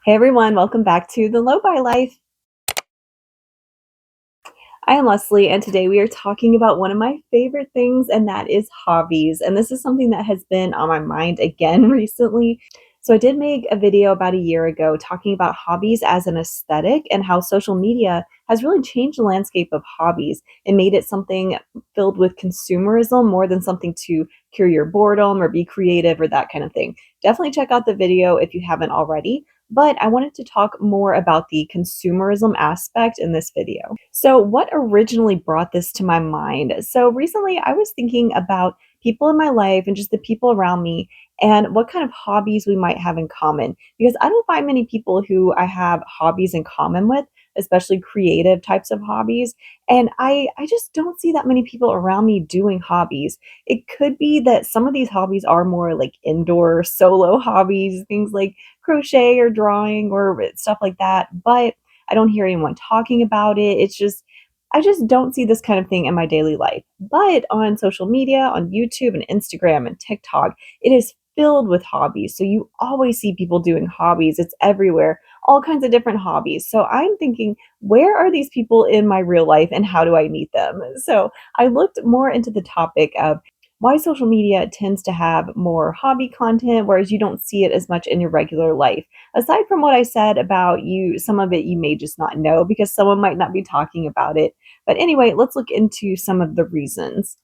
Hey everyone, welcome back to the Low Buy Life. I am Leslie, and today we are talking about one of my favorite things, and that is hobbies. And this is something that has been on my mind again recently. So, I did make a video about a year ago talking about hobbies as an aesthetic and how social media has really changed the landscape of hobbies and made it something filled with consumerism more than something to cure your boredom or be creative or that kind of thing. Definitely check out the video if you haven't already. But I wanted to talk more about the consumerism aspect in this video. So, what originally brought this to my mind? So, recently I was thinking about people in my life and just the people around me and what kind of hobbies we might have in common. Because I don't find many people who I have hobbies in common with, especially creative types of hobbies. And I just don't see that many people around me doing hobbies. It could be that some of these hobbies are more like indoor solo hobbies, things like crochet or drawing or stuff like that, but I don't hear anyone talking about it. I just don't see this kind of thing in my daily life. But on social media, on YouTube and Instagram and TikTok, it is filled with hobbies. So you always see people doing hobbies. It's everywhere, all kinds of different hobbies. So I'm thinking, where are these people in my real life and how do I meet them? So I looked more into the topic of why social media tends to have more hobby content, whereas you don't see it as much in your regular life. Aside from what I said about you, some of it you may just not know because someone might not be talking about it. But anyway, let's look into some of the reasons.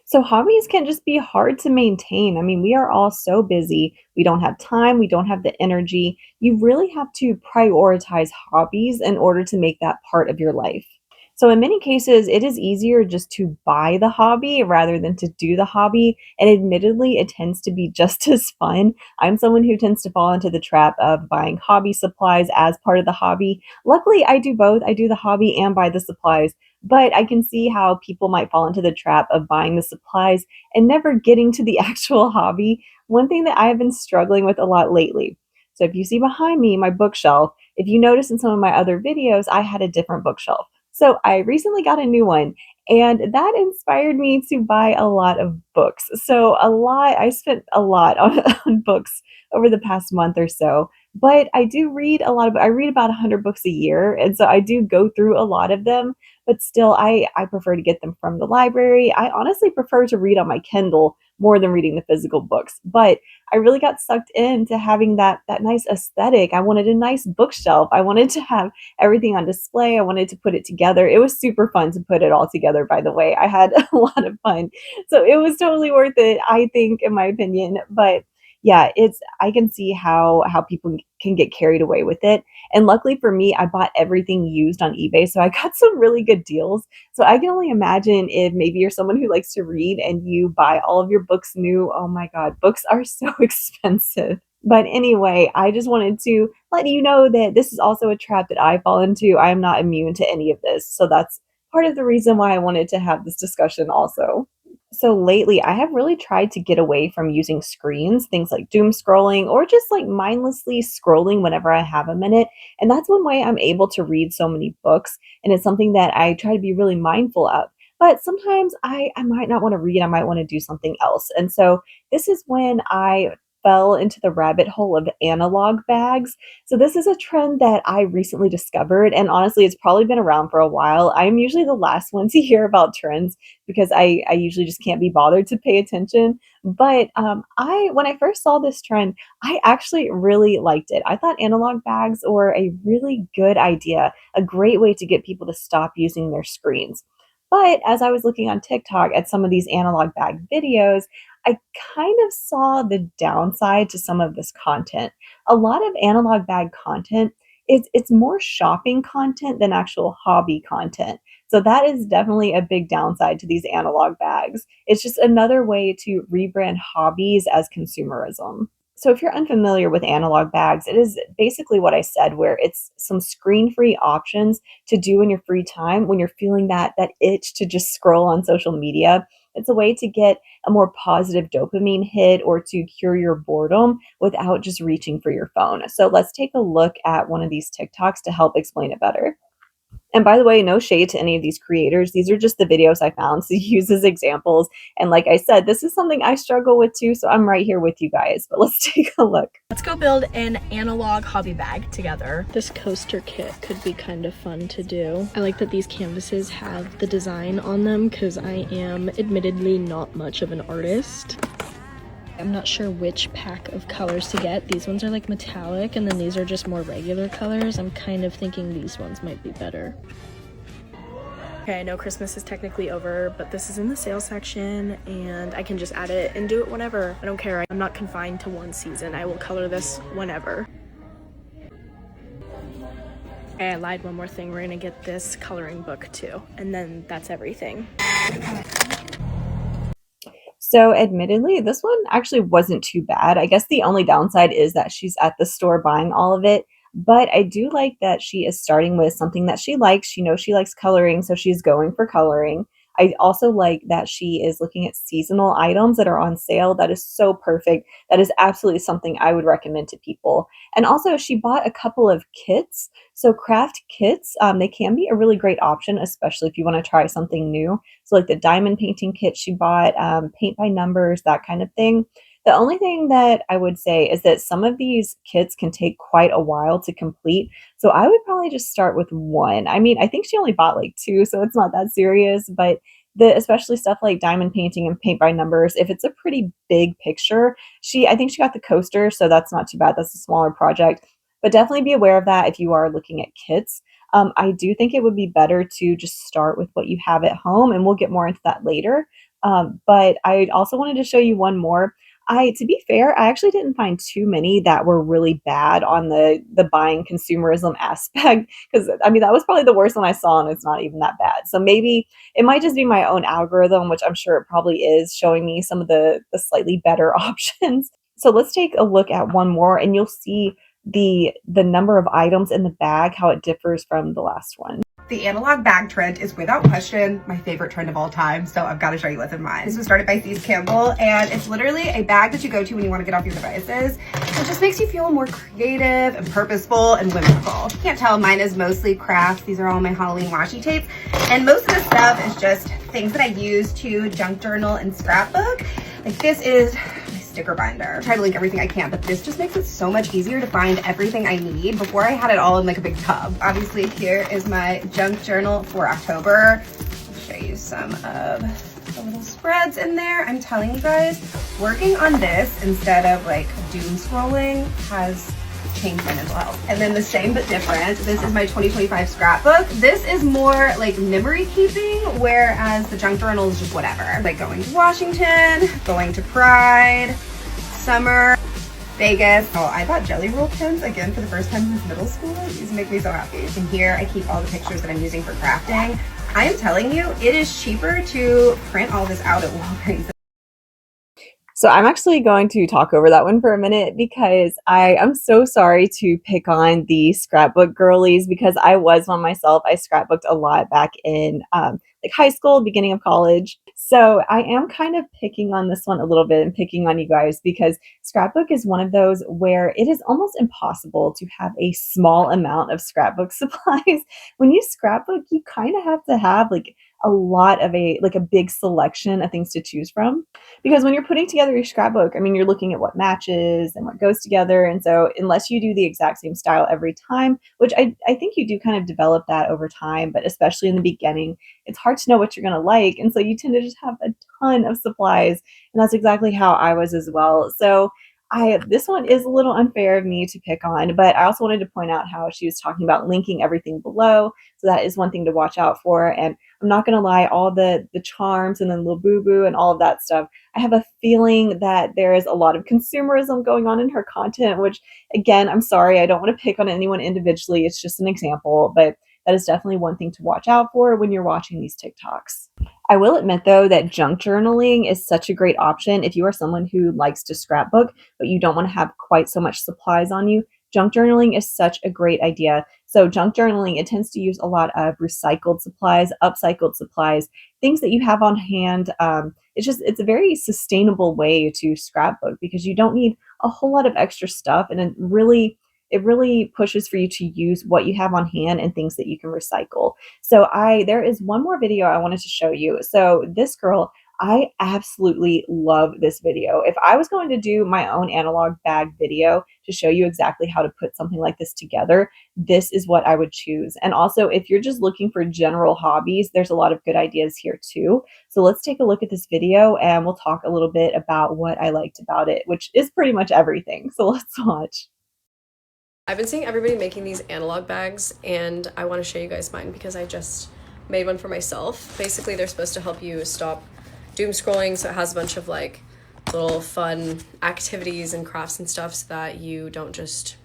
So, hobbies can just be hard to maintain. I mean, we are all so busy. We don't have time, we don't have the energy. You really have to prioritize hobbies in order to make that part of your life. So in many cases, it is easier just to buy the hobby rather than to do the hobby. And admittedly, it tends to be just as fun. I'm someone who tends to fall into the trap of buying hobby supplies as part of the hobby. Luckily, I do both. I do the hobby and buy the supplies. But I can see how people might fall into the trap of buying the supplies and never getting to the actual hobby. One thing that I have been struggling with a lot lately. So if you see behind me my bookshelf, if you notice in some of my other videos, I had a different bookshelf. So I recently got a new one, and that inspired me to buy a lot of books. I spent a lot on, on books over the past month or so. But I do read a lot of, I read about 100 books a year. And so I do go through a lot of them, but still I prefer to get them from the library. I honestly prefer to read on my Kindle more than reading the physical books. But I really got sucked into having that nice aesthetic. I wanted a nice bookshelf. I wanted to have everything on display. I wanted to put it together. It was super fun to put it all together, by the way. I had a lot of fun. So it was totally worth it, I think, in my opinion. But yeah, it's I can see how people can get carried away with it. And luckily for me, I bought everything used on eBay, so I got some really good deals. So I can only imagine if maybe you're someone who likes to read and you buy all of your books new. Oh my God, books are so expensive. But anyway, I just wanted to let you know that this is also a trap that I fall into. I am not immune to any of this. So that's part of the reason why I wanted to have this discussion also. So lately, I have really tried to get away from using screens, things like doom scrolling or just like mindlessly scrolling whenever I have a minute. And that's one way I'm able to read so many books. And it's something that I try to be really mindful of. But sometimes I might not want to read, I might want to do something else. And so this is when I fell into the rabbit hole of analog bags. So this is a trend that I recently discovered, and honestly, it's probably been around for a while. I'm usually the last one to hear about trends because I usually just can't be bothered to pay attention. But I when I first saw this trend, I actually really liked it. I thought analog bags were a really good idea, a great way to get people to stop using their screens. But as I was looking on TikTok at some of these analog bag videos, I kind of saw the downside to some of this content. A lot of analog bag content it's more shopping content than actual hobby content. So that is definitely a big downside to these analog bags. It's just another way to rebrand hobbies as consumerism. So if you're unfamiliar with analog bags, it is basically what I said, where it's some screen-free options to do in your free time when you're feeling that itch to just scroll on social media. It's a way to get a more positive dopamine hit or to cure your boredom without just reaching for your phone. So let's take a look at one of these TikToks to help explain it better. And by the way, no shade to any of these creators. These are just the videos I found to use as examples. And like I said, this is something I struggle with too, so I'm right here with you guys. But let's take a look. Let's go build an analog hobby bag together. This coaster kit could be kind of fun to do. I like that these canvases have the design on them because I am admittedly not much of an artist. I'm not sure which pack of colors to get. These ones are like metallic and then these are just more regular colors. I'm kind of thinking these ones might be better. Okay, I know Christmas is technically over, but this is in the sale section and I can just add it and do it whenever. I don't care. I'm not confined to one season. I will color this whenever. Okay, I lied, one more thing. We're gonna get this coloring book too, and then that's everything. So admittedly, this one actually wasn't too bad. I guess the only downside is that she's at the store buying all of it. But I do like that she is starting with something that she likes. She knows she likes coloring, so she's going for coloring. I also like that she is looking at seasonal items that are on sale. That is so perfect. That is absolutely something I would recommend to people. And also, she bought a couple of kits. So craft kits, they can be a really great option, especially if you want to try something new. So like the diamond painting kit she bought, paint by numbers, that kind of thing. The only thing that I would say is that some of these kits can take quite a while to complete. So I would probably just start with one. I mean, I think she only bought like two, so it's not that serious, but especially stuff like diamond painting and paint by numbers, if it's a pretty big picture, I think she got the coaster, so that's not too bad. That's a smaller project. But definitely be aware of that if you are looking at kits. I do think it would be better to just start with what you have at home, and we'll get more into that later. But I also wanted to show you one more. To be fair, I actually didn't find too many that were really bad on the buying consumerism aspect, because I mean that was probably the worst one I saw, and it's not even that bad. So maybe it might just be my own algorithm, which I'm sure it probably is, showing me some of the slightly better options. So let's take a look at one more, and you'll see the number of items in the bag, how it differs from the last one. The analog bag trend is without question my favorite trend of all time, so I've got to show you what's in mine. This was started by Steve Campbell, and it's literally a bag that you go to when you want to get off your devices. It just makes you feel more creative and purposeful and whimsical. You can't tell, mine is mostly crafts. These are all my Halloween washi tapes, and most of the stuff is just things that I use to junk journal and scrapbook. Like this is sticker binder. I try to link everything I can, but this just makes it so much easier to find everything I need. Before I had it all in like a big tub. Obviously here is my junk journal for October. I'll show you some of the little spreads in there. I'm telling you guys, working on this instead of like doom scrolling has changed my mental health. And then the same but different, this is my 2025 scrapbook. This is more like memory keeping, whereas the junk journal is just whatever. Like going to Washington, going to Pride, summer, Vegas. Oh, I bought jelly roll pens again for the first time since middle school. These make me so happy. And here I keep all the pictures that I'm using for crafting. I am telling you, it is cheaper to print all this out at Walgreens. So I'm actually going to talk over that one for a minute, because I am so sorry to pick on the scrapbook girlies, because I was one myself. I scrapbooked a lot back in like high school, beginning of college. So I am kind of picking on this one a little bit and picking on you guys, because scrapbook is one of those where it is almost impossible to have a small amount of scrapbook supplies. When you scrapbook, you kind of have to have like a lot of a big selection of things to choose from, because when you're putting together your scrapbook, I mean, you're looking at what matches and what goes together. And so unless you do the exact same style every time, which I think you do kind of develop that over time, but especially in the beginning, it's hard to know what you're going to like. And so you tend to just have a ton of supplies. And that's exactly how I was as well. So this one is a little unfair of me to pick on, but I also wanted to point out how she was talking about linking everything below. So that is one thing to watch out for. And I'm not going to lie, all the charms and then little boo-boo and all of that stuff, I have a feeling that there is a lot of consumerism going on in her content, which again, I'm sorry, I don't want to pick on anyone individually. It's just an example, but that is definitely one thing to watch out for when you're watching these TikToks. I will admit, though, that junk journaling is such a great option if you are someone who likes to scrapbook, but you don't want to have quite so much supplies on you. Junk journaling is such a great idea. So junk journaling, it tends to use a lot of recycled supplies, upcycled supplies, things that you have on hand. It's a very sustainable way to scrapbook, because you don't need a whole lot of extra stuff, and it really pushes for you to use what you have on hand and things that you can recycle. So there is one more video I wanted to show you. So this girl, I absolutely love this video. If I was going to do my own analog bag video to show you exactly how to put something like this together, this is what I would choose. And also, if you're just looking for general hobbies, there's a lot of good ideas here too. So let's take a look at this video and we'll talk a little bit about what I liked about it, which is pretty much everything. So let's watch. I've been seeing everybody making these analog bags, and I want to show you guys mine because I just made one for myself. Basically, they're supposed to help you stop doom scrolling, so it has a bunch of like little fun activities and crafts and stuff so that you don't just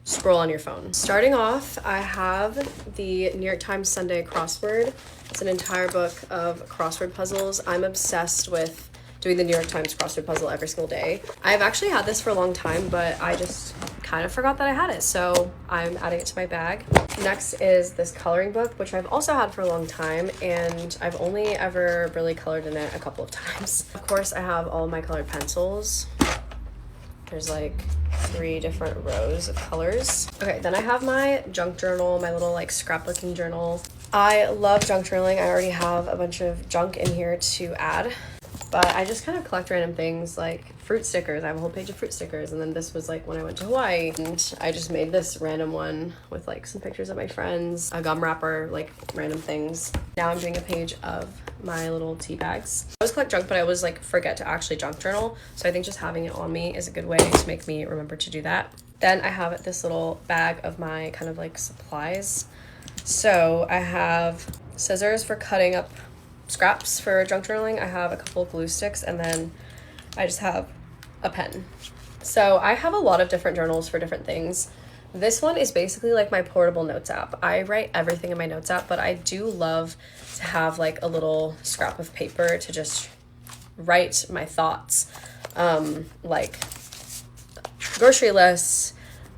scroll on your phone. Starting off, I have the New York Times Sunday crossword. It's an entire book of crossword puzzles. I'm obsessed with doing the New York Times crossword puzzle every single day. I've actually had this for a long time, but I just kind of forgot that I had it, so I'm adding it to my bag. Next is this coloring book, which I've also had for a long time, and I've only ever really colored in it a couple of times. Of course, I have all my colored pencils. There's like 3 different rows of colors. Okay, then I have my junk journal, my little like scrapbooking journal. I love junk journaling. I already have a bunch of junk in here to add, but I just kind of collect random things like fruit stickers. I have a whole page of fruit stickers, and then this was like when I went to Hawaii, and I just made this random one with like some pictures of my friends, a gum wrapper, like random things. Now I'm doing a page of my little tea bags. I always collect junk, but I always like forget to actually junk journal, so I think just having it on me is a good way to make me remember to do that. Then I have this little bag of my kind of like supplies. So I have scissors for cutting up scraps for junk journaling. I have a couple of glue sticks, and then I just have a pen. So I have a lot of different journals for different things. This one is basically like my portable notes app. I write everything in my notes app, but I do love to have like a little scrap of paper to just write my thoughts, like grocery lists,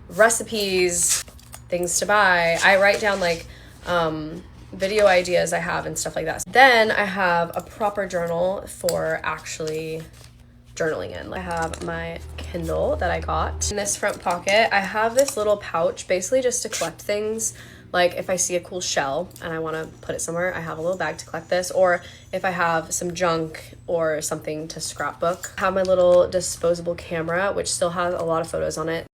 recipes, things to buy. I write down like video ideas I have and stuff like that. Then I have a proper journal for actually journaling in. I have my Kindle that I got. In this front pocket, I have this little pouch basically just to collect things. Like if I see a cool shell and I want to put it somewhere, I have a little bag to collect this, or if I have some junk or something to scrapbook. I have my little disposable camera, which still has a lot of photos on it.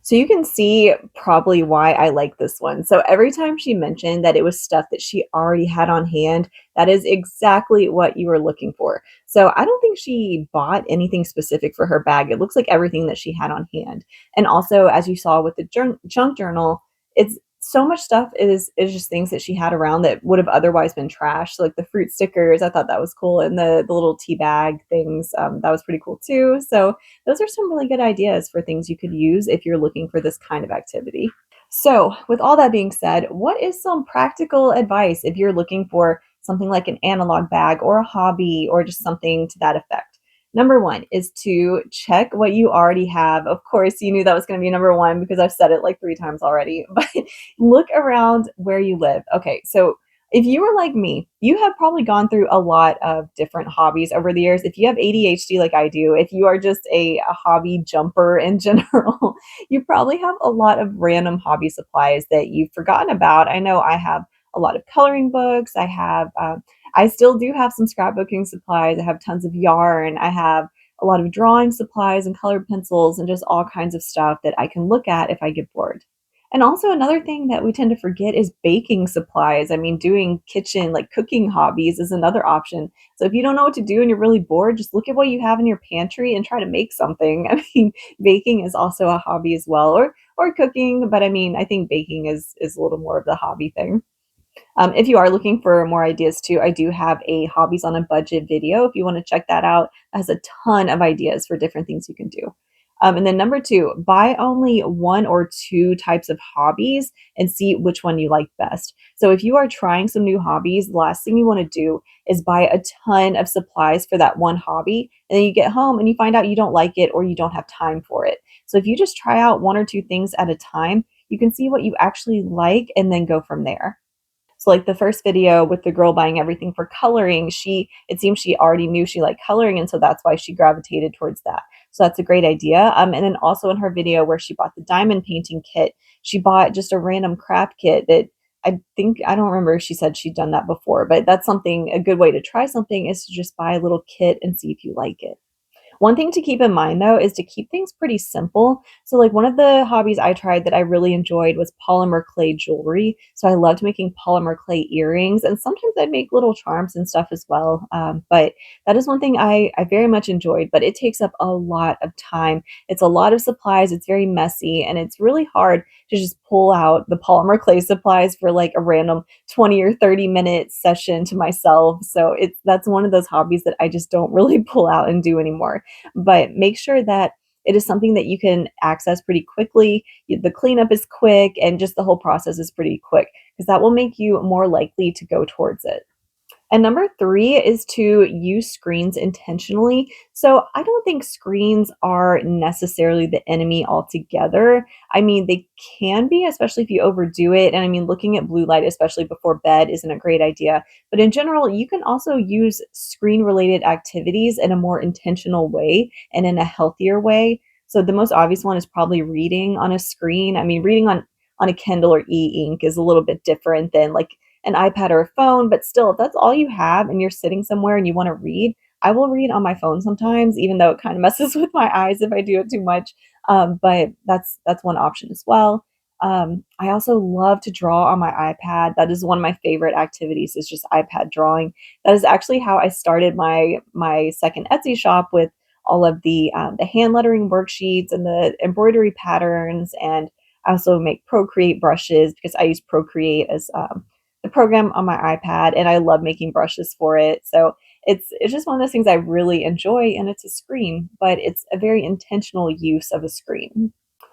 So you can see probably why I like this one. So every time she mentioned that it was stuff that she already had on hand, that is exactly what you were looking for. So I don't think she bought anything specific for her bag. It looks like everything that she had on hand. And also, as you saw with the junk journal, it's so much stuff is just things that she had around that would have otherwise been trash. So like the fruit stickers, I thought that was cool. And the little tea bag things, that was pretty cool too. So those are some really good ideas for things you could use if you're looking for this kind of activity. So with all that being said, what is some practical advice if you're looking for something like an analog bag or a hobby or just something to that effect? Number one is to check what you already have. Of course, you knew that was going to be number one because I've said it like 3 times already, but look around where you live. Okay, so if you were like me, you have probably gone through a lot of different hobbies over the years. If you have ADHD like I do, if you are just a hobby jumper in general, you probably have a lot of random hobby supplies that you've forgotten about. I know I have a lot of coloring books. I still do have some scrapbooking supplies. I have tons of yarn. I have a lot of drawing supplies and colored pencils and just all kinds of stuff that I can look at if I get bored. And also another thing that we tend to forget is baking supplies. I mean, doing kitchen, like cooking hobbies is another option. So if you don't know what to do and you're really bored, just look at what you have in your pantry and try to make something. I mean, baking is also a hobby as well, or cooking, but I mean, I think baking is a little more of the hobby thing. If you are looking for more ideas too, I do have a hobbies on a budget video. If you want to check that out, it has a ton of ideas for different things you can do. And then number 2, buy only 1 or 2 types of hobbies and see which one you like best. So if you are trying some new hobbies, the last thing you want to do is buy a ton of supplies for that one hobby. And then you get home and you find out you don't like it or you don't have time for it. So if you just try out 1 or 2 things at a time, you can see what you actually like and then go from there. So like the first video with the girl buying everything for coloring, it seems she already knew she liked coloring, and so that's why she gravitated towards that. So that's a great idea. And then also in her video where she bought the diamond painting kit, she bought just a random craft kit that I don't remember if she said she'd done that before, but that's something, a good way to try something is to just buy a little kit and see if you like it. One thing to keep in mind though is to keep things pretty simple. So like one of the hobbies I tried that I really enjoyed was polymer clay jewelry. So I loved making polymer clay earrings, and sometimes I'd make little charms and stuff as well. But that is one thing I very much enjoyed, but it takes up a lot of time. It's a lot of supplies. It's very messy, and it's really hard to just pull out the polymer clay supplies for like a random 20 or 30-minute session to myself. So that's one of those hobbies that I just don't really pull out and do anymore. But make sure that it is something that you can access pretty quickly. The cleanup is quick and just the whole process is pretty quick, because that will make you more likely to go towards it. And number three is to use screens intentionally. So I don't think screens are necessarily the enemy altogether. I mean, they can be, especially if you overdo it. And I mean, looking at blue light, especially before bed, isn't a great idea. But in general, you can also use screen related activities in a more intentional way and in a healthier way. So the most obvious one is probably reading on a screen. I mean, reading on a Kindle or e-ink is a little bit different than like an iPad or a phone, but still, if that's all you have and you're sitting somewhere and you want to read, I will read on my phone sometimes, even though it kind of messes with my eyes if I do it too much. But that's one option as well. I also love to draw on my iPad. That is one of my favorite activities, is just iPad drawing. That is actually how I started my second Etsy shop, with all of the hand lettering worksheets and the embroidery patterns. And I also make Procreate brushes because I use Procreate as the program on my iPad, and I love making brushes for it. So it's just one of those things I really enjoy, and it's a screen, but it's a very intentional use of a screen.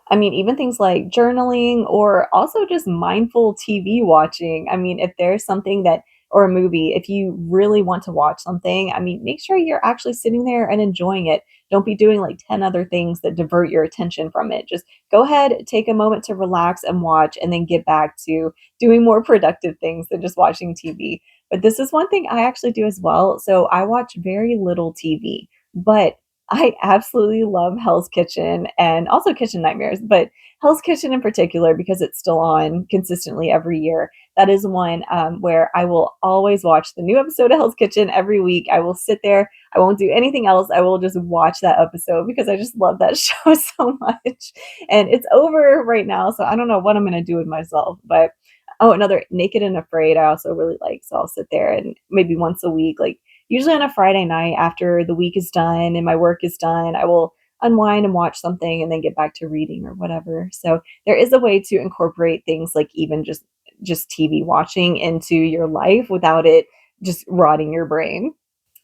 I mean, even things like journaling or also just mindful TV watching. I mean, if there's something that, or a movie, if you really want to watch something, I mean, make sure you're actually sitting there and enjoying it. Don't be doing like 10 other things that divert your attention from it. Just go ahead, take a moment to relax and watch, and then get back to doing more productive things than just watching TV. But this is one thing I actually do as well. So I watch very little TV, but I absolutely love Hell's Kitchen and also Kitchen Nightmares, but Hell's Kitchen in particular because it's still on consistently every year. That is one where I will always watch the new episode of Hell's Kitchen every week. I will sit there. I won't do anything else. I will just watch that episode because I just love that show so much. And it's over right now, so I don't know what I'm going to do with myself. But oh, another Naked and Afraid I also really like. So I'll sit there and maybe once a week, like usually on a Friday night after the week is done and my work is done, I will unwind and watch something and then get back to reading or whatever. So there is a way to incorporate things like even just TV watching into your life without it just rotting your brain.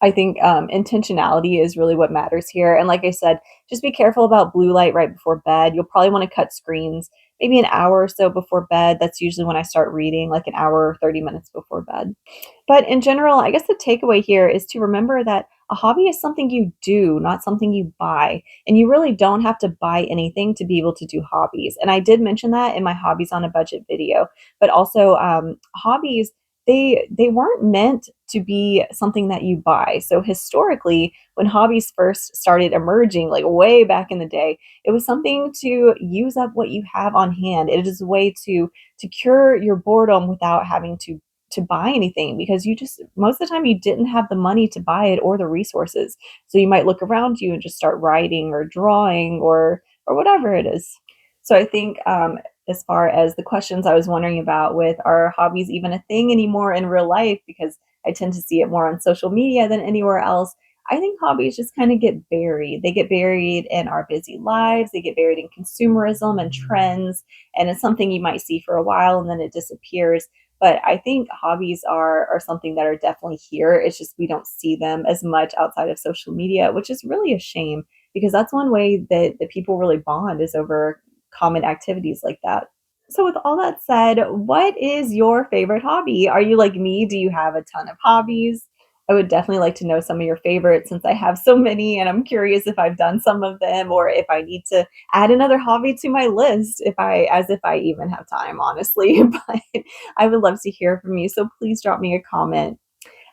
I think intentionality is really what matters here. And like I said, just be careful about blue light right before bed. You'll probably want to cut screens maybe an hour or so before bed. That's usually when I start reading, like an hour or 30 minutes before bed. But in general, I guess the takeaway here is to remember that a hobby is something you do, not something you buy. And you really don't have to buy anything to be able to do hobbies. And I did mention that in my Hobbies on a Budget video, but also hobbies, they weren't meant to be something that you buy. So historically, when hobbies first started emerging, like way back in the day, it was something to use up what you have on hand. It is a way to cure your boredom without having to buy anything, because you just, most of the time you didn't have the money to buy it or the resources. So you might look around you and just start writing or drawing or whatever it is. So I think as far as the questions I was wondering about with, are hobbies even a thing anymore in real life? Because I tend to see it more on social media than anywhere else. I think hobbies just kind of get buried. They get buried in our busy lives. They get buried in consumerism and trends. And it's something you might see for a while and then it disappears. But I think hobbies are something that are definitely here. It's just we don't see them as much outside of social media, which is really a shame, because that's one way that people really bond, is over common activities like that. So with all that said, what is your favorite hobby? Are you like me? Do you have a ton of hobbies? I would definitely like to know some of your favorites, since I have so many and I'm curious if I've done some of them or if I need to add another hobby to my list, as if I even have time, honestly. But I would love to hear from you. So please drop me a comment.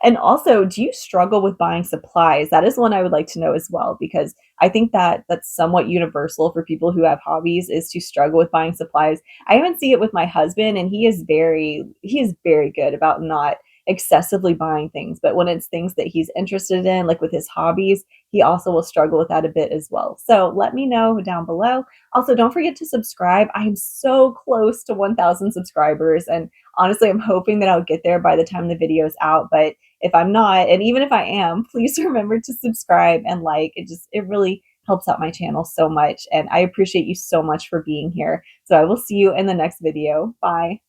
And also, do you struggle with buying supplies? That is one I would like to know as well, because I think that that's somewhat universal for people who have hobbies is to struggle with buying supplies. I even see it with my husband, and he is very good about not excessively buying things. But when it's things that he's interested in, like with his hobbies, he also will struggle with that a bit as well. So let me know down below. Also, don't forget to subscribe. I am so close to 1,000 subscribers, and honestly, I'm hoping that I'll get there by the time the video is out. But if I'm not, and even if I am, please remember to subscribe and like. It really helps out my channel so much. And I appreciate you so much for being here. So I will see you in the next video. Bye.